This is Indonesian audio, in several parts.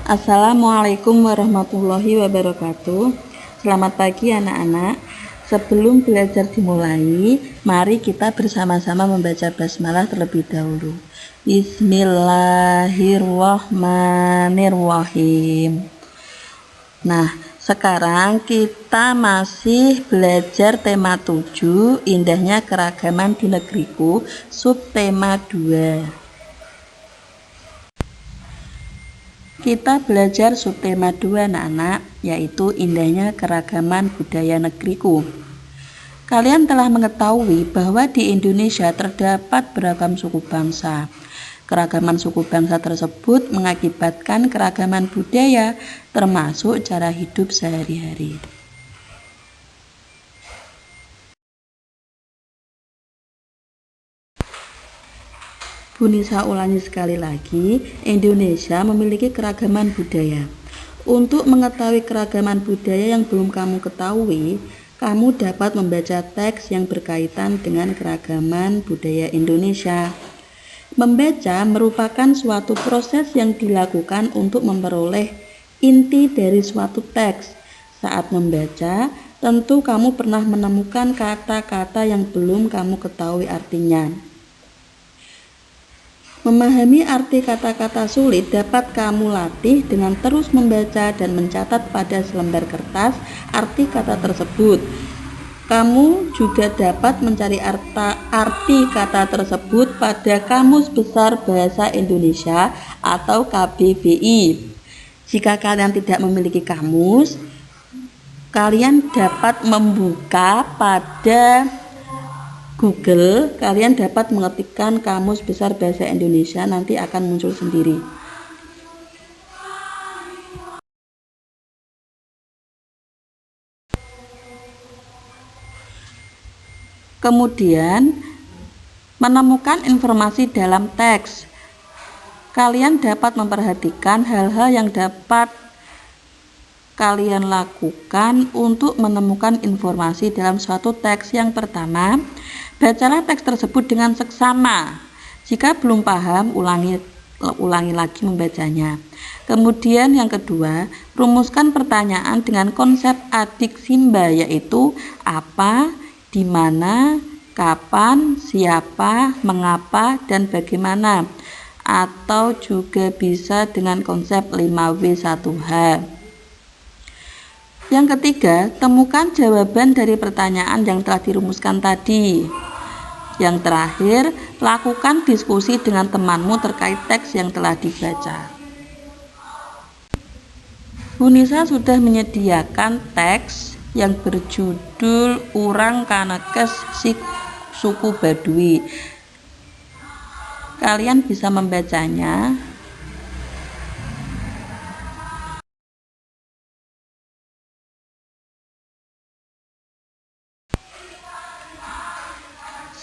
Assalamualaikum warahmatullahi wabarakatuh. Selamat pagi anak-anak. Sebelum belajar dimulai, mari kita bersama-sama membaca basmalah terlebih dahulu. Bismillahirrahmanirrahim. Nah, sekarang kita masih belajar tema 7, indahnya keragaman di negeriku, subtema 2. Kita belajar subtema 2 anak-anak, yaitu indahnya keragaman budaya negeriku. Kalian telah mengetahui bahwa di Indonesia terdapat beragam suku bangsa. Keragaman suku bangsa tersebut mengakibatkan keragaman budaya, termasuk cara hidup sehari-hari. Bu Nisa ulangi sekali lagi, Indonesia memiliki keragaman budaya. Untuk mengetahui keragaman budaya yang belum kamu ketahui, kamu dapat membaca teks yang berkaitan dengan keragaman budaya Indonesia. Membaca merupakan suatu proses yang dilakukan untuk memperoleh inti dari suatu teks. Saat membaca, tentu kamu pernah menemukan kata-kata yang belum kamu ketahui artinya. Memahami arti kata-kata sulit dapat kamu latih dengan terus membaca dan mencatat pada selembar kertas arti kata tersebut. Kamu juga dapat mencari arti kata tersebut pada Kamus Besar Bahasa Indonesia atau KBBI. Jika kalian tidak memiliki kamus, kalian dapat membuka pada Google, kalian dapat mengetikkan Kamus Besar Bahasa Indonesia, nanti akan muncul sendiri. Kemudian, menemukan informasi dalam teks. Kalian dapat memperhatikan hal-hal yang dapat kalian lakukan untuk menemukan informasi dalam suatu teks. Yang pertama, bacalah teks tersebut dengan seksama. Jika belum paham, ulangi lagi membacanya. Kemudian yang kedua, rumuskan pertanyaan dengan konsep adik simba, yaitu apa, di mana, kapan, siapa, mengapa, dan bagaimana. Atau juga bisa dengan konsep 5W1H. Yang ketiga, temukan jawaban dari pertanyaan yang telah dirumuskan tadi. Yang terakhir, lakukan diskusi dengan temanmu terkait teks yang telah dibaca. Bu Nisa sudah menyediakan teks yang berjudul Urang Kanekes Si Suku Baduy. Kalian bisa membacanya.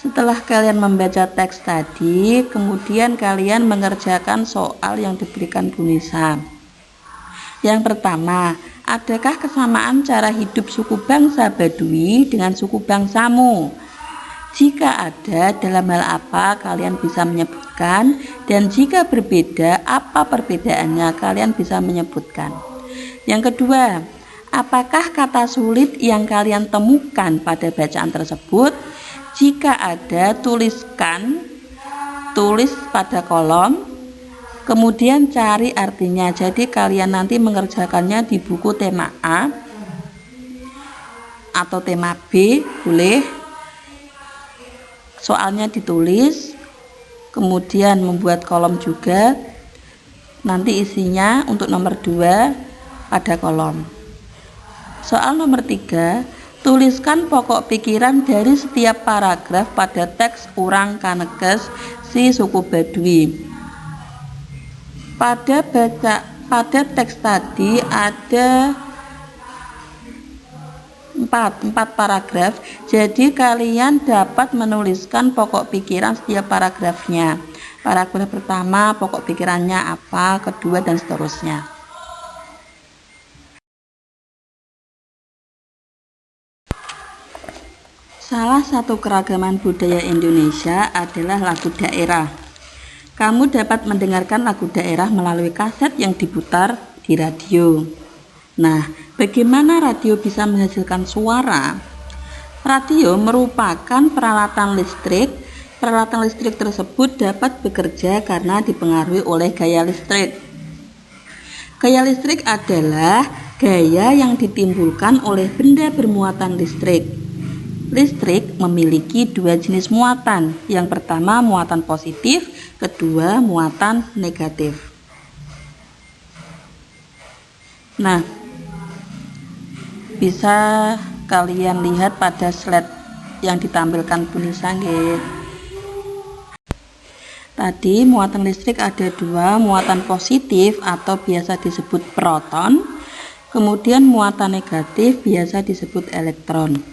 Setelah kalian membaca teks tadi, kemudian kalian mengerjakan soal yang diberikan Bu Nisa. Yang pertama, adakah kesamaan cara hidup suku bangsa Baduy dengan suku bangsamu? Jika ada, dalam hal apa kalian bisa menyebutkan? Dan jika berbeda, apa perbedaannya? Kalian bisa menyebutkan. Yang kedua, apakah kata sulit yang kalian temukan pada bacaan tersebut? Jika ada, tulis pada kolom, kemudian cari artinya. Jadi kalian nanti mengerjakannya di buku tema A atau tema B, boleh. Soalnya ditulis, kemudian membuat kolom juga. Nanti isinya untuk nomor 2 pada kolom. Soal nomor 3, tuliskan pokok pikiran dari setiap paragraf pada teks Urang Kanekes Si Suku Baduy. Pada teks tadi ada 4 paragraf, jadi kalian dapat menuliskan pokok pikiran setiap paragrafnya. Paragraf pertama pokok pikirannya apa, kedua, dan seterusnya. Salah satu keragaman budaya Indonesia adalah lagu daerah. Kamu dapat mendengarkan lagu daerah melalui kaset yang diputar di radio. Nah, bagaimana radio bisa menghasilkan suara? Radio merupakan peralatan listrik. Peralatan listrik tersebut dapat bekerja karena dipengaruhi oleh gaya listrik. Gaya listrik adalah gaya yang ditimbulkan oleh benda bermuatan listrik. Listrik memiliki dua jenis muatan. Yang pertama muatan positif, kedua muatan negatif. Nah, bisa kalian lihat pada slide yang ditampilkan Bu Nisa nggih. Tadi muatan listrik ada dua, muatan positif atau biasa disebut proton, kemudian muatan negatif biasa disebut elektron.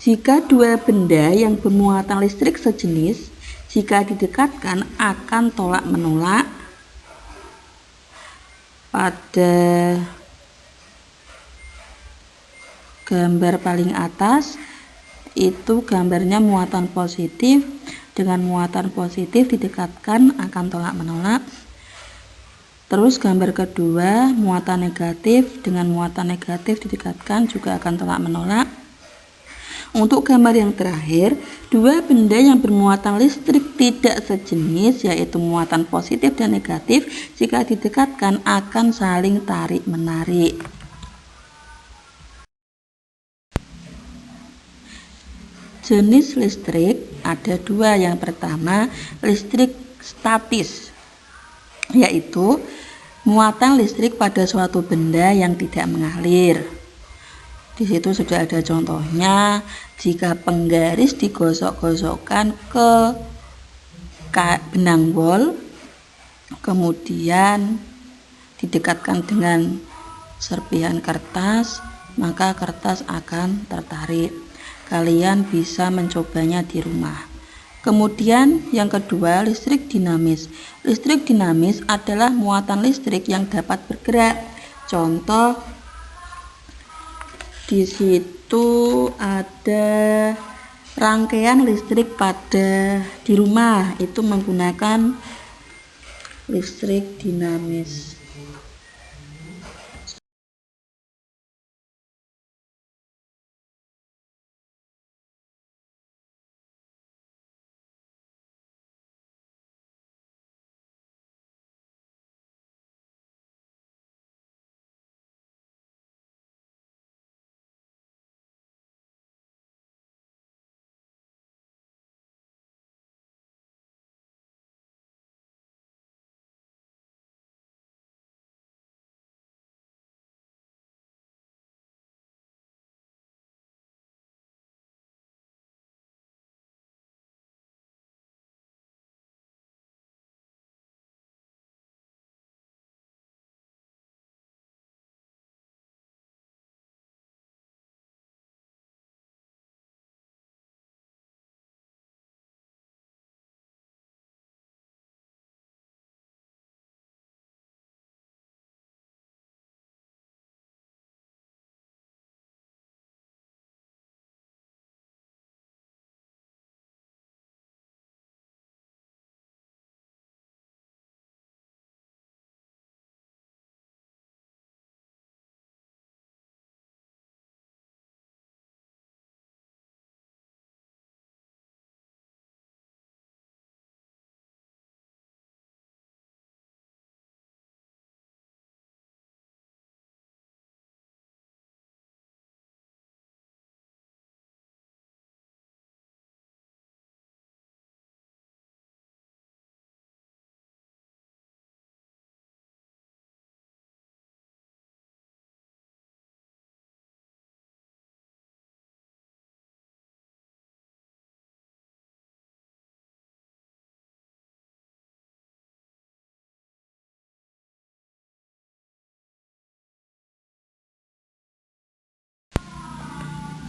Jika dua benda yang bermuatan listrik sejenis, jika didekatkan akan tolak menolak. Pada gambar paling atas itu gambarnya muatan positif. Dengan muatan positif didekatkan akan tolak menolak. Terus gambar kedua muatan negatif, dengan muatan negatif didekatkan juga akan tolak menolak. Untuk gambar yang terakhir, dua benda yang bermuatan listrik tidak sejenis yaitu muatan positif dan negatif jika didekatkan akan saling tarik menarik. Jenis listrik ada dua. Yang pertama listrik statis, yaitu muatan listrik pada suatu benda yang tidak mengalir. Di situ sudah ada contohnya. Jika penggaris digosok-gosokkan ke benang wol, kemudian didekatkan dengan serpihan kertas, maka kertas akan tertarik. Kalian bisa mencobanya di rumah. Kemudian yang kedua listrik dinamis. Listrik dinamis adalah muatan listrik yang dapat bergerak. Contoh di situ ada rangkaian listrik di rumah, itu menggunakan listrik dinamis.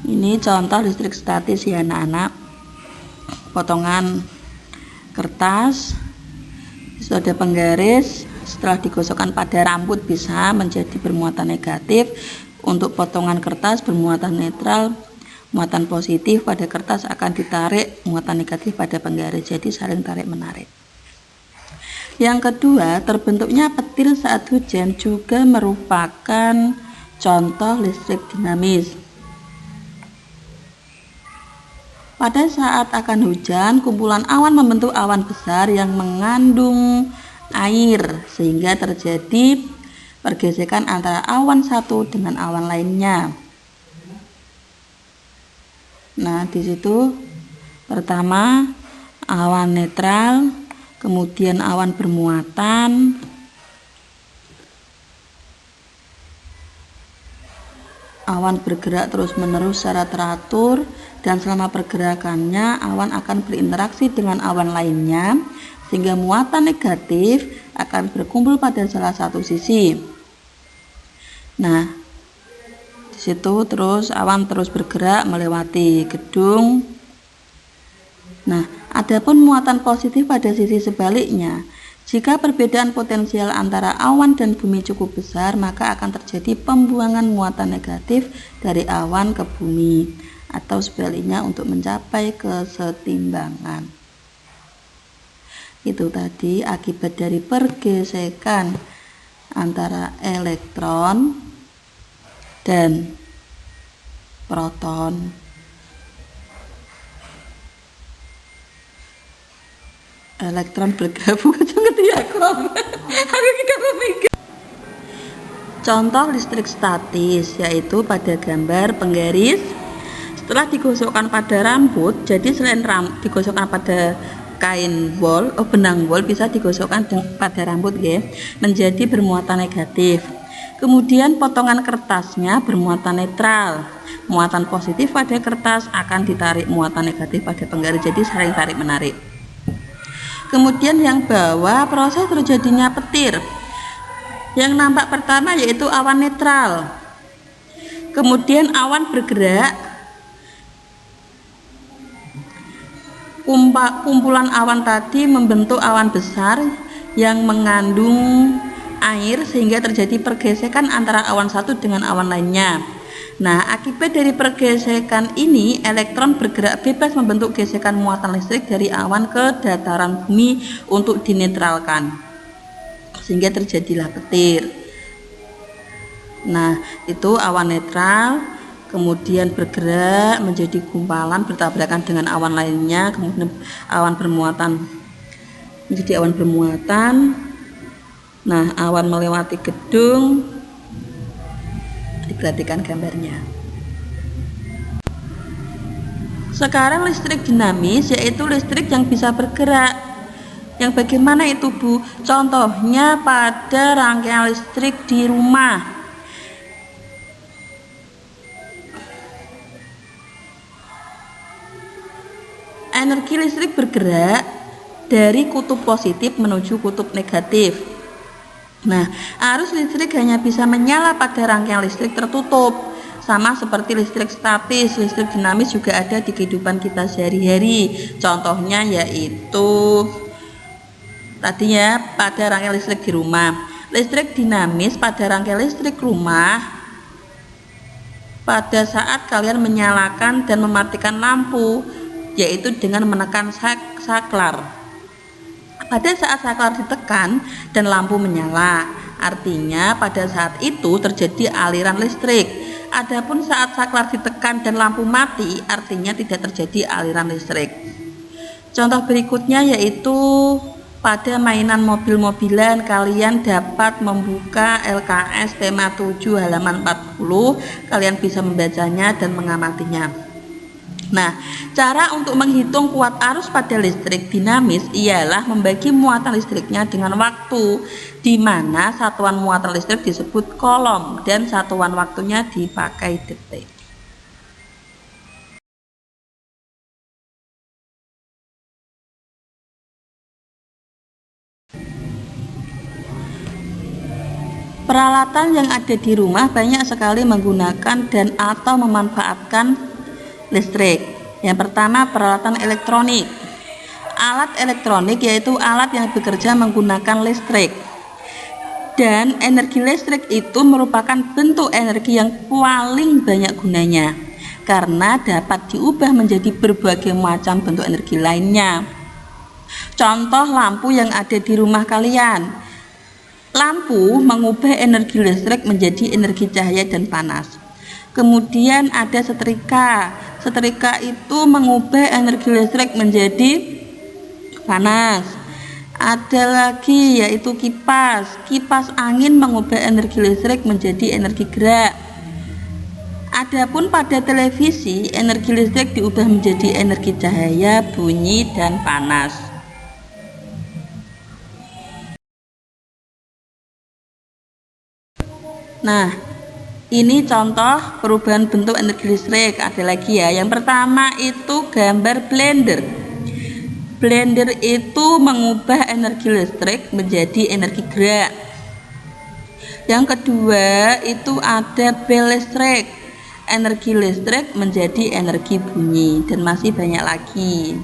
Ini contoh listrik statis ya anak-anak. Potongan kertas, itu ada penggaris, setelah digosokkan pada rambut bisa menjadi bermuatan negatif. Untuk potongan kertas bermuatan netral, muatan positif pada kertas akan ditarik, muatan negatif pada penggaris, jadi saling tarik menarik. Yang kedua, terbentuknya petir saat hujan juga merupakan contoh listrik dinamis. Pada saat akan hujan, kumpulan awan membentuk awan besar yang mengandung air sehingga terjadi pergesekan antara awan satu dengan awan lainnya. Nah, di situ pertama awan netral, kemudian awan bermuatan, awan bergerak terus-menerus secara teratur, dan selama pergerakannya awan akan berinteraksi dengan awan lainnya sehingga muatan negatif akan berkumpul pada salah satu sisi. Nah, di situ terus awan terus bergerak melewati gedung. Nah, adapun muatan positif pada sisi sebaliknya. Jika perbedaan potensial antara awan dan bumi cukup besar, maka akan terjadi pembuangan muatan negatif dari awan ke bumi, atau sebaliknya untuk mencapai kesetimbangan. Itu tadi akibat dari pergesekan antara elektron dan proton. Elektron bergabung Contoh listrik statis yaitu pada gambar penggaris. Setelah digosokkan pada rambut, jadi selain digosokkan pada kain wol, benang wol, bisa digosokkan pada rambut ya, menjadi bermuatan negatif. Kemudian potongan kertasnya bermuatan netral. Muatan positif pada kertas akan ditarik muatan negatif pada penggaris, jadi saling tarik menarik. Kemudian yang bawah proses terjadinya petir. Yang nampak pertama yaitu awan netral. Kemudian awan bergerak. Kumpulan awan tadi membentuk awan besar yang mengandung air sehingga terjadi pergesekan antara awan satu dengan awan lainnya. Nah, akibat dari pergesekan ini, elektron bergerak bebas membentuk gesekan muatan listrik dari awan ke dataran bumi untuk dinetralkan, sehingga terjadilah petir. Nah, itu awan netral, kemudian bergerak menjadi gumpalan bertabrakan dengan awan lainnya, kemudian awan bermuatan menjadi awan bermuatan. Nah, awan melewati gedung. Diperhatikan gambarnya. Sekarang listrik dinamis yaitu listrik yang bisa bergerak. Yang bagaimana itu, Bu? Contohnya pada rangkaian listrik di rumah. Energi listrik bergerak dari kutub positif menuju kutub negatif. Nah, arus listrik hanya bisa menyala pada rangkaian listrik tertutup. Sama seperti listrik statis, listrik dinamis juga ada di kehidupan kita sehari-hari. Contohnya yaitu tadinya pada rangkaian listrik di rumah. Listrik dinamis pada rangkaian listrik rumah pada saat kalian menyalakan dan mematikan lampu, yaitu dengan menekan saklar. Pada saat saklar ditekan dan lampu menyala, artinya pada saat itu terjadi aliran listrik. Adapun saat saklar ditekan dan lampu mati, artinya tidak terjadi aliran listrik. Contoh berikutnya yaitu pada mainan mobil-mobilan, kalian dapat membuka LKS tema 7 halaman 40, kalian bisa membacanya dan mengamatinya. Nah, cara untuk menghitung kuat arus pada listrik dinamis ialah membagi muatan listriknya dengan waktu, di mana satuan muatan listrik disebut kolom dan satuan waktunya dipakai detik. Peralatan yang ada di rumah banyak sekali menggunakan dan atau memanfaatkan listrik. Yang pertama, peralatan elektronik. Alat elektronik yaitu alat yang bekerja menggunakan listrik. Dan energi listrik itu merupakan bentuk energi yang paling banyak gunanya karena dapat diubah menjadi berbagai macam bentuk energi lainnya. Contoh lampu yang ada di rumah kalian. Lampu mengubah energi listrik menjadi energi cahaya dan panas. Kemudian ada setrika. Setrika itu mengubah energi listrik menjadi panas. Ada lagi yaitu kipas. Kipas angin mengubah energi listrik menjadi energi gerak. Adapun pada televisi, energi listrik diubah menjadi energi cahaya, bunyi, dan panas. Nah, ini contoh perubahan bentuk energi listrik. Ada lagi ya. Yang pertama itu gambar blender. Blender itu mengubah energi listrik menjadi energi gerak. Yang kedua itu ada bel listrik. Energi listrik menjadi energi bunyi, dan masih banyak lagi.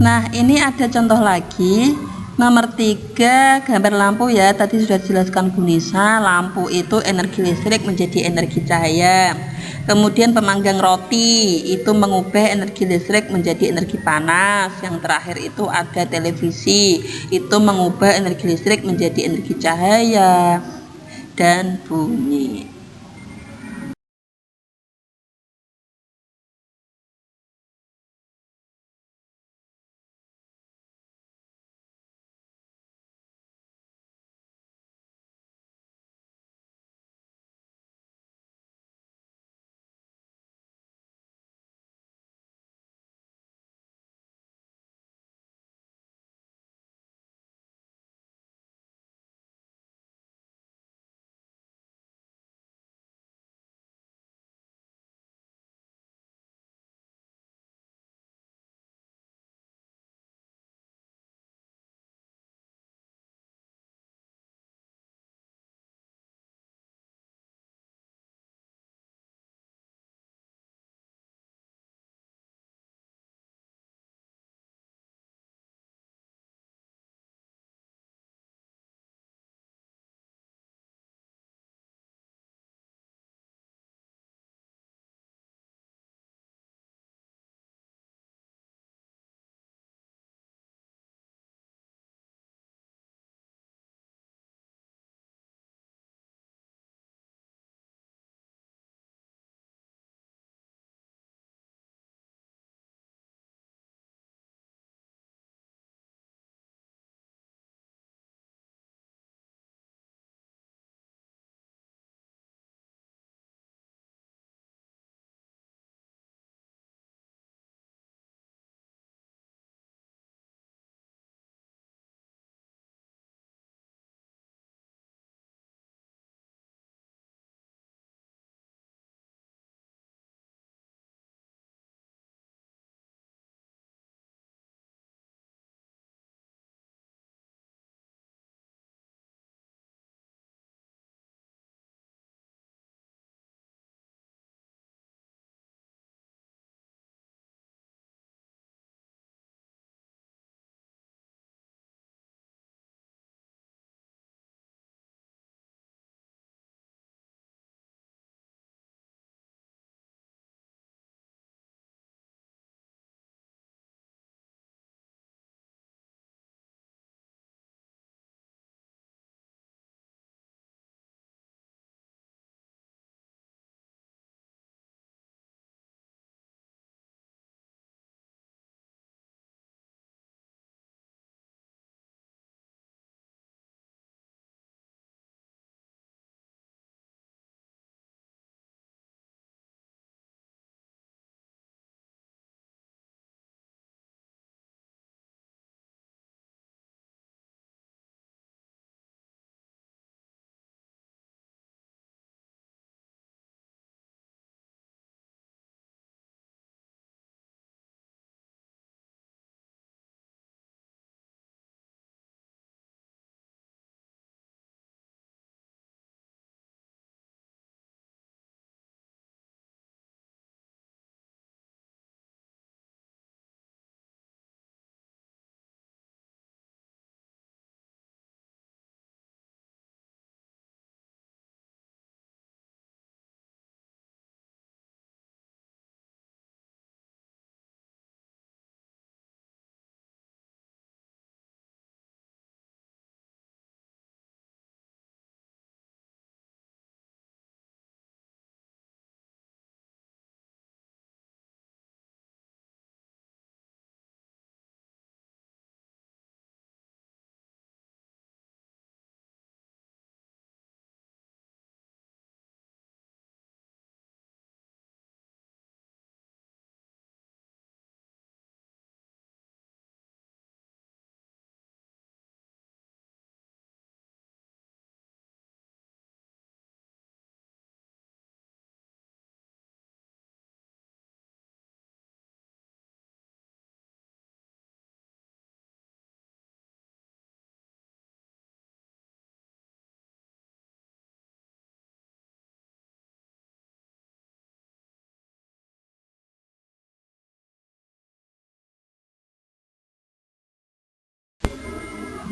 Nah, ini ada contoh lagi. Nomor 3, gambar lampu ya. Tadi sudah dijelaskan Bu Nisa, lampu itu energi listrik menjadi energi cahaya. Kemudian pemanggang roti itu mengubah energi listrik menjadi energi panas. Yang terakhir itu ada televisi, itu mengubah energi listrik menjadi energi cahaya dan bunyi.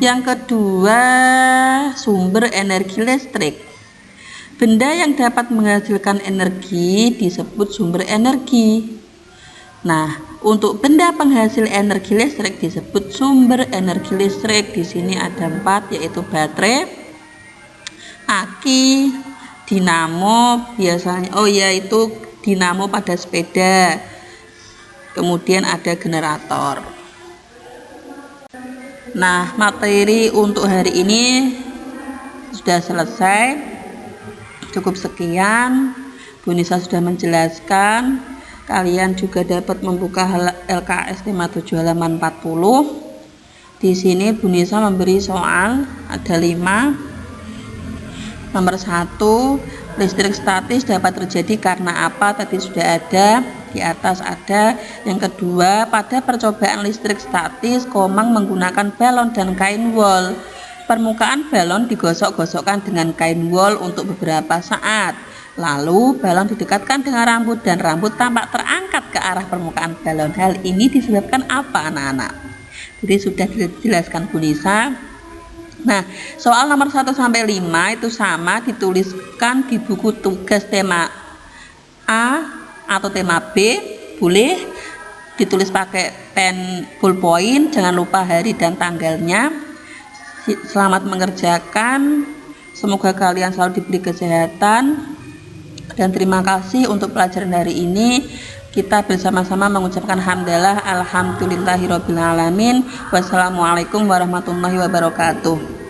Yang kedua, sumber energi listrik. Benda yang dapat menghasilkan energi disebut sumber energi. Nah, untuk benda penghasil energi listrik disebut sumber energi listrik. Di sini ada 4, yaitu baterai, aki, dinamo, biasanya yaitu dinamo pada sepeda. Kemudian ada generator. Nah, materi untuk hari ini sudah selesai. Cukup sekian. Bu Nisa sudah menjelaskan. Kalian juga dapat membuka LKS tema 7 halaman 40. Di sini Bu Nisa memberi soal ada 5. Nomor 1, listrik statis dapat terjadi karena apa? Tadi sudah ada, di atas ada. Yang kedua, pada percobaan listrik statis, Komang menggunakan balon dan kain wol. Permukaan balon digosok-gosokkan dengan kain wol untuk beberapa saat. Lalu balon didekatkan dengan rambut dan rambut tampak terangkat ke arah permukaan balon. Hal ini disebabkan apa, anak-anak? Jadi sudah dijelaskan Bu Nisa. Nah, soal nomor 1 sampai 5 itu sama dituliskan di buku tugas tema A atau tema B. Boleh ditulis pakai pen ballpoint, jangan lupa hari dan tanggalnya. Selamat mengerjakan. Semoga kalian selalu diberi kesehatan. Dan terima kasih untuk pelajaran hari ini. Kita bersama-sama mengucapkan hamdalah alhamdulillahirabbil alamin. Wassalamualaikum warahmatullahi wabarakatuh.